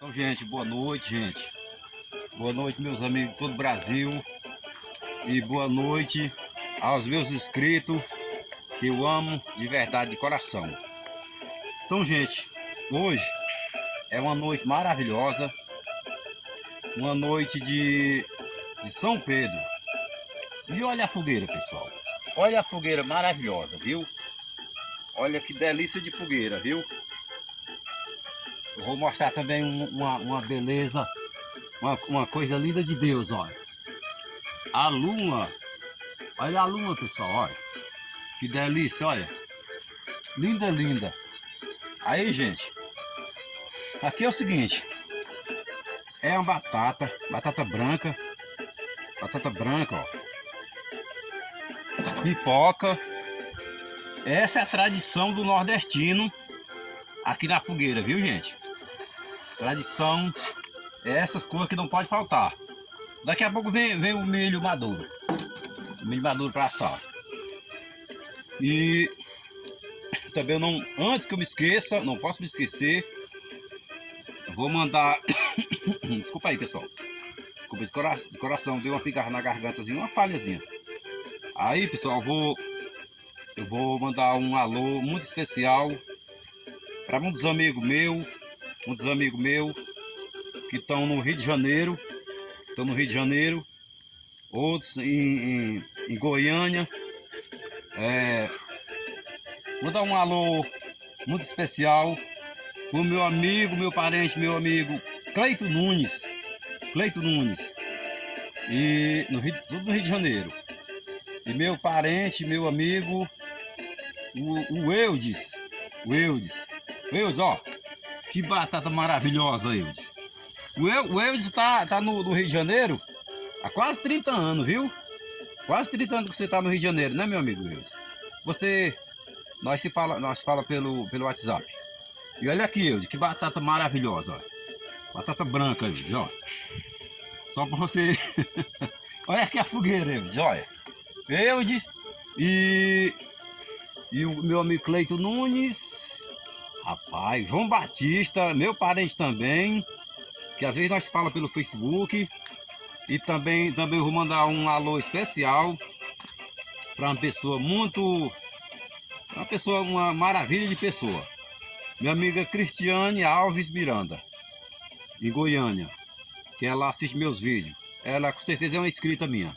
Então, gente, boa noite, gente. Boa noite, meus amigos de todo o Brasil. E boa noite aos meus inscritos, que eu amo de verdade, de coração. Então, gente, hoje é uma noite maravilhosa. Uma noite de São Pedro. E olha a fogueira, pessoal. Olha a fogueira maravilhosa, viu? Olha que delícia de fogueira, viu? Eu vou mostrar também uma beleza, uma coisa linda de Deus, olha. A lua. Olha a lua, pessoal, olha. Que delícia, olha. Linda, linda. Aí, gente. Aqui é o seguinte. É uma batata branca. Batata branca, ó. Pipoca. Essa é a tradição do nordestino aqui na fogueira, viu, gente? Tradição é essas coisas que não pode faltar. Daqui a pouco vem o milho maduro. O milho maduro para assar. E também não, antes que eu me esqueça, não posso me esquecer, eu vou mandar. Desculpa aí, pessoal. Desculpa, de coração, deu uma pigarra na gargantazinha, uma falhazinha. Aí, pessoal, eu vou mandar um alô muito especial para muitos amigos meus que estão no Rio de Janeiro, outros em Goiânia. Vou dar um alô muito especial pro meu amigo, meu parente, meu amigo Cleito Nunes, e tudo no Rio de Janeiro. E meu parente, meu amigo, o Eudes, ó, que batata maravilhosa, Eudes. O Eudes tá no Rio de Janeiro há quase 30 anos, viu? Quase 30 anos que você tá no Rio de Janeiro, né, meu amigo Eudes? Nós fala pelo WhatsApp. E olha aqui, Eudes, que batata maravilhosa, ó. Batata branca, Eudes, ó. Só pra você... Olha aqui a fogueira, Eudes, olha. Eudes e o meu amigo Cleito Nunes. Rapaz, João Batista, meu parente também, que às vezes nós fala pelo Facebook. E também vou mandar um alô especial para uma maravilha de pessoa. Minha amiga Cristiane Alves Miranda, em Goiânia, que ela assiste meus vídeos. Ela com certeza é uma inscrita minha.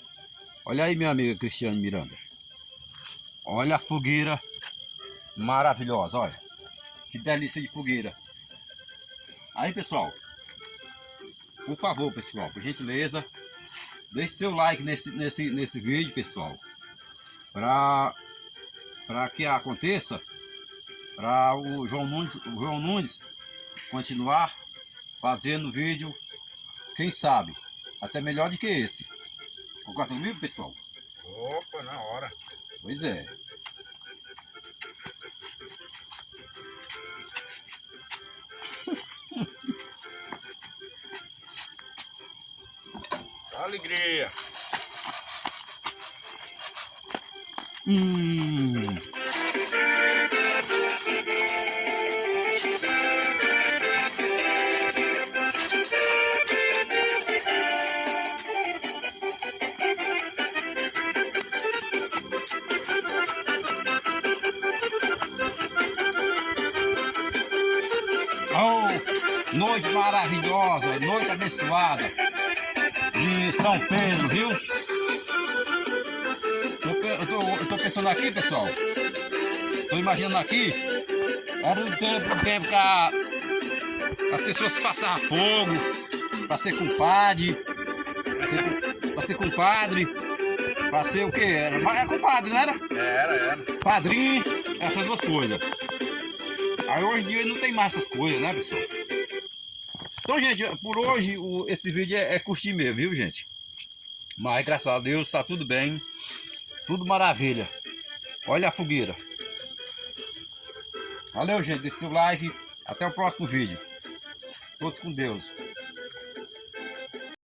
Olha aí, minha amiga Cristiane Miranda. Olha a fogueira maravilhosa, olha. Que delícia de fogueira. Aí, pessoal, por favor, pessoal, por gentileza, deixe seu like nesse vídeo, pessoal, para que aconteça, para o João Nunes continuar fazendo vídeo, quem sabe, até melhor do que esse. Concorda comigo, pessoal? Opa, na hora. Pois é. Alegria. Oh, noite maravilhosa, noite abençoada de São Pedro, viu? Eu tô pensando aqui, pessoal. Tô imaginando aqui. Era um tempo que as pessoas passavam fogo para ser compadre. Para ser o quê? Era compadre, não era? Era. Padrinho, essas duas coisas. Aí hoje em dia não tem mais essas coisas, né, pessoal? Então, gente, por hoje esse vídeo é curtir mesmo, viu, gente? Mas graças a Deus tá tudo bem, tudo maravilha. Olha a fogueira. Valeu, gente, deixe seu like. Até o próximo vídeo. Todos com Deus.